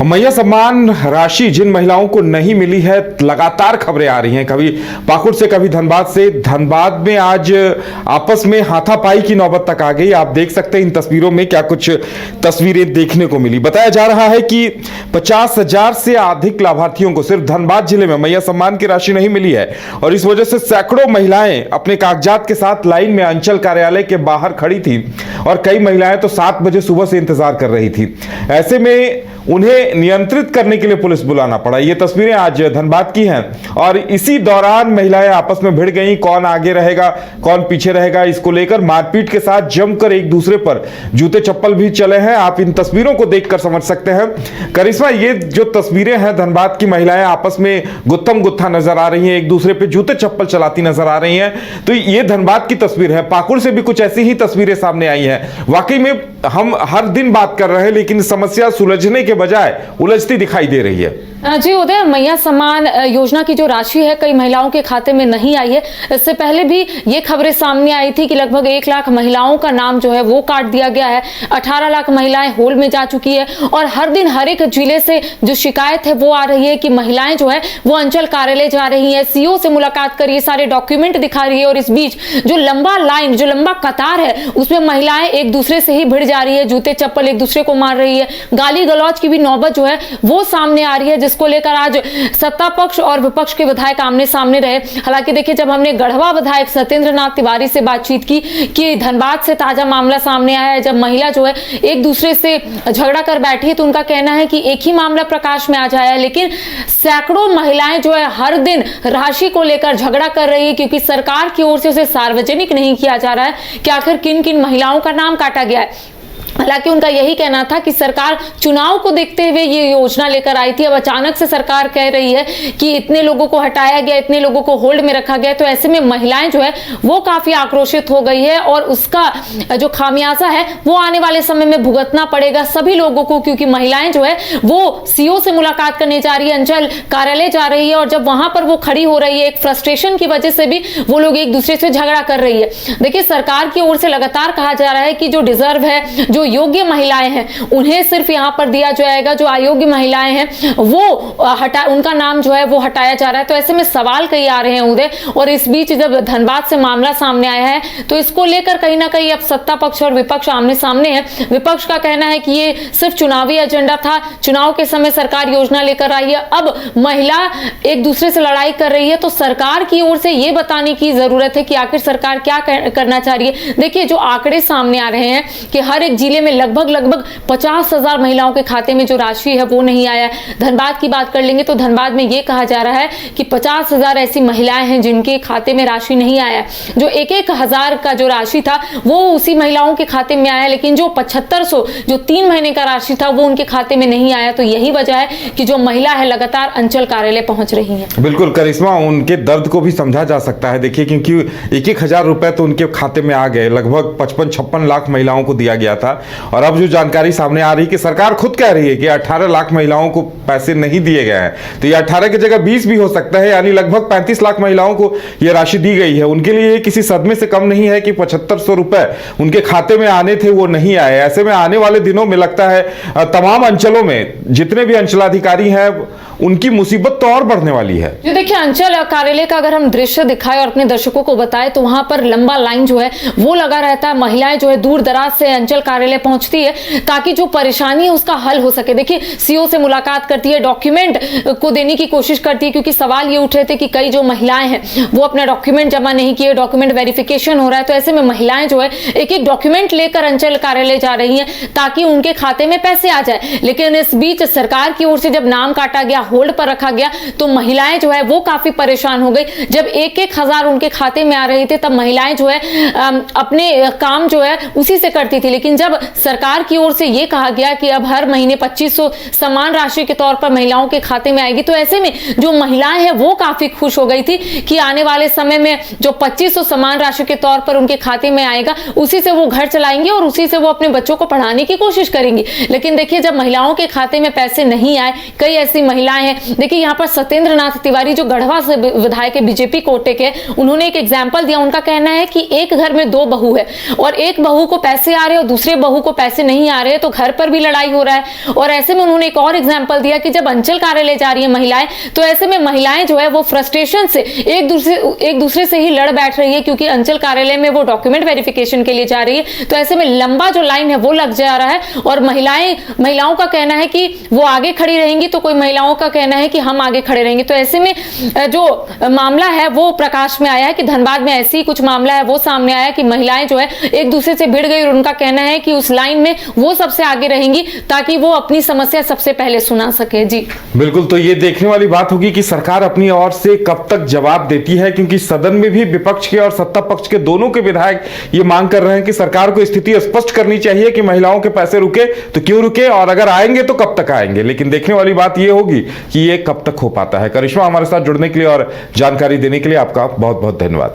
मैया सम्मान राशि जिन महिलाओं को नहीं मिली है, लगातार खबरें आ रही हैं, कभी पाकुड़ से कभी धनबाद से। धनबाद में आज आपस में हाथापाई की नौबत तक आ गई। आप देख सकते हैं इन तस्वीरों में क्या कुछ तस्वीरें देखने को मिली। बताया जा रहा है कि 50,000 से अधिक लाभार्थियों को सिर्फ धनबाद जिले में मैया सम्मान की राशि नहीं मिली है और इस वजह से सैकड़ों महिलाएं अपने कागजात के साथ लाइन में अंचल कार्यालय के बाहर खड़ी थी और कई महिलाएं तो 7 बजे सुबह से इंतजार कर रही थी। ऐसे में उन्हें नियंत्रित करने के लिए पुलिस बुलाना पड़ा। ये तस्वीरें आज धनबाद की हैं और इसी दौरान महिलाएं आपस में भिड़ गईं। कौन आगे रहेगा कौन पीछे रहेगा, इसको लेकर मारपीट के साथ जमकर एक दूसरे पर जूते चप्पल भी चले हैं। आप इन तस्वीरों को देखकर समझ सकते हैं। करिश्मा, ये जो तस्वीरें हैं, धनबाद की महिलाएं आपस में गुत्थम गुत्था नजर आ रही हैं, एक दूसरे पे जूते चप्पल चलाती नजर आ रही हैं। तो ये धनबाद की तस्वीर है। पाकुड़ से भी कुछ ऐसी ही तस्वीरें सामने आई हैं। वाकई में हम हर दिन बात कर रहे हैं लेकिन समस्या सुलझने के बजाय उलझती दिखाई दे रही है। जी उदय, मैया सम्मान योजना की जो राशि है कई महिलाओं के खाते में नहीं आई है। इससे पहले भी ये खबरें सामने आई थी कि लगभग 1 लाख महिलाओं का नाम जो है वो काट दिया गया है। 18 लाख महिलाएं होल्ड में जा चुकी है और हर दिन हर एक जिले से जो शिकायत है वो आ रही है कि महिलाएं जो है वो अंचल कार्यालय जा रही है, सीओ से मुलाकात कर रही है, सारे डॉक्यूमेंट दिखा रही है और इस बीच जो लंबा लाइन, जो लंबा कतार है उसमें महिलाएं एक दूसरे से ही भिड़ जा रही है, जूते चप्पल एक दूसरे को मार रही है, गाली गलौज की भी नौबत जो है वो सामने आ रही है, जिसको लेकर आज सत्ता पक्ष और विपक्ष के विधायक आमने सामने रहे। हालांकि देखिए, जब हमने गढ़वा विधायक सत्येंद्र नाथ तिवारी से बातचीत की कि धनबाद से ताजा मामला सामने आया है, जब महिला जो है एक दूसरे से झगड़ा कर बैठी है, तो उनका कहना है कि एक ही मामला प्रकाश में आ जाया है, लेकिन सैकड़ों महिलाएं जो है हर दिन राशि को लेकर झगड़ा कर रही है क्योंकि सरकार की ओर से उसे सार्वजनिक नहीं किया जा रहा है कि आखिर किन किन महिलाओं का नाम काटा गया है। हालांकि उनका यही कहना था कि सरकार चुनाव को देखते हुए ये योजना लेकर आई थी। अब अचानक से सरकार कह रही है कि इतने लोगों को हटाया गया, इतने लोगों को होल्ड में रखा गया, तो ऐसे में महिलाएं जो है वो काफी आक्रोशित हो गई है और उसका जो खामियाजा है वो आने वाले समय में भुगतना पड़ेगा सभी लोगों को, क्योंकि महिलाएं जो है वो सीओ से मुलाकात करने जा रही है, अंचल कार्यालय जा रही है और जब वहां पर वो खड़ी हो रही है, एक फ्रस्ट्रेशन की वजह से भी वो लोग एक दूसरे से झगड़ा कर रही है। देखिए, सरकार की ओर से लगातार कहा जा रहा है कि जो डिजर्व है, जो योग्य महिलाएं हैं उन्हें सिर्फ यहां पर दिया जाएगा, जो अयोग्य महिलाएं हैं वो उनका नाम जो है वो हटाया जा रहा है। तो ऐसे में सवाल कई आ रहे हैं उदय, और इस बीच जब धनबाद से मामला सामने आया है तो इसको लेकर कहीं ना कहीं अब सत्ता पक्ष और विपक्ष आमने सामने है। विपक्ष का कहना है कि ये सिर्फ चुनावी एजेंडा था, चुनाव के समय सरकार योजना लेकर आई है, अब महिला एक दूसरे से लड़ाई कर रही है, तो सरकार की ओर से ये बताने की जरूरत है कि आखिर सरकार क्या करना चाह रही है। देखिए, जो आंकड़े सामने आ रहे हैं कि हर एक जिले में लगभग 50,000 महिलाओं के खाते में जो राशि है वो नहीं आया है। धनबाद की बात कर लेंगे तो धनबाद में ये कहा जा रहा है कि 50,000 ऐसी महिलाएं हैं जिनके खाते में राशि नहीं आया है। जो 1,000 का जो राशि था वो उसी महिलाओं के खाते में आया, लेकिन जो 7500 जो 3 महीने का राशि था वो उनके खाते में नहीं आया। तो यही वजह है कि जो महिला है लगातार अंचल कार्यालय पहुंच रही है। बिल्कुल करिश्मा, उनके दर्द को भी समझा जा सकता है। देखिए, क्योंकि 1,000 रुपए तो उनके खाते में आ गए, लगभग 55-56 लाख महिलाओं को दिया गया था और अब जो जानकारी सामने आ रही है कि सरकार खुद कह रही है कि 18 लाख महिलाओं को पैसे नहीं दिए गए हैं, तो ये 18 की जगह 20 भी हो सकता है, यानी लगभग 35 लाख महिलाओं को ये राशि दी गई है। उनके लिए किसी सदमे से कम नहीं है कि 7500 रुपए उनके खाते में आने थे वो नहीं आए। ऐसे में आने वाले दिनों में लगता है तमाम अंचलों में जितने भी अंचलाधिकारी हैं उनकी मुसीबत तो और बढ़ने वाली है। जो देखिए, अंचल कार्यालय का अगर हम दृश्य दिखाएं और अपने दर्शकों को बताएं तो वहां पर लंबा लाइन जो है वो लगा रहता है। महिलाएं जो है दूर दराज से अंचल कार्यालय पहुंचती है ताकि जो परेशानी है उसका हल हो सके। देखिए, सीओ से मुलाकात करती है, डॉक्यूमेंट को देने की कोशिश करती है, क्योंकि सवाल ये उठ रहे थे कि कई जो महिलाएं हैं वो अपना डॉक्यूमेंट जमा नहीं किए, डॉक्यूमेंट वेरिफिकेशन हो रहा है, तो ऐसे में महिलाएं जो है एक एक डॉक्यूमेंट लेकर अंचल कार्यालय जा रही है ताकि उनके खाते में पैसे आ जाए। लेकिन इस बीच सरकार की ओर से जब नाम काटा गया, होल्ड पर रखा गया, तो महिलाएं जो है वो काफी परेशान हो गई। जब 1,000 उनके खाते में आ रहे थे तब महिलाएं जो है अपने काम जो है उसी से करती थी, लेकिन जब सरकार की ओर से ये कहा गया कि अब हर महीने 2500 समान राशि के तौर पर महिलाओं के खाते में आएगी, तो ऐसे में जो महिलाएं हैं वो काफी खुश हो गई थी कि आने वाले समय में जो 2500 समान राशि के तौर पर उनके खाते में आएगा उसी से वो घर चलाएंगे और उसी से वो अपने बच्चों को पढ़ाने की कोशिश करेंगी। लेकिन देखिए, जब महिलाओं के खाते में पैसे नहीं आए, कई ऐसी महिलाएं आए हैं। देखिए यहाँ पर सत्येंद्र नाथ तिवारी जो गढ़वा से विधायक है, बीजेपी कोटे के, उन्होंने एक एग्जाम्पल दिया। उनका कहना है कि एक घर में 2 बहू है और एक बहू को पैसे आ रहे हैं और दूसरे बहू को पैसे नहीं आ रहे, तो घर पर भी लड़ाई हो रहा है। और ऐसे में उन्होंने एक और एग्जाम्पल दिया कि जब अंचल कार्यालय जा रही है महिलाएं, तो ऐसे में महिलाएं जो है वो फ्रस्ट्रेशन से एक दूसरे से ही लड़ बैठ रही है, क्योंकि अंचल कार्यालय में वो डॉक्यूमेंट वेरिफिकेशन के लिए जा रही है। तो ऐसे में लंबा जो लाइन है वो लग जा रहा है और महिलाओं का कहना है कि वो आगे खड़ी रहेंगी, तो कोई महिलाओं का कहना है कि हम आगे खड़े रहेंगे। तो ऐसे में जो मामला है वो प्रकाश में आया है कि धनबाद में ऐसी ही कुछ मामला है वो सामने आया कि महिलाएं जो है एक दूसरे से भिड़ गई और उनका कहना है कि उस लाइन में वो सबसे आगे रहेंगी ताकि वो अपनी समस्या सबसे पहले सुना सके। जी बिल्कुल, तो ये देखने वाली बात होगी कि सरकार अपनी ओर से कब तक जवाब देती है, क्योंकि सदन में भी विपक्ष के और सत्ता पक्ष के दोनों के विधायक ये मांग कर रहे हैं कि सरकार को स्थिति स्पष्ट करनी चाहिए कि महिलाओं के पैसे रुके तो क्यों रुके और अगर आएंगे तो कब तक आएंगे। लेकिन देखने वाली बात ये होगी कि ये कब तक हो पाता है। करिश्मा, हमारे साथ जुड़ने के लिए और जानकारी देने के लिए आपका बहुत बहुत धन्यवाद।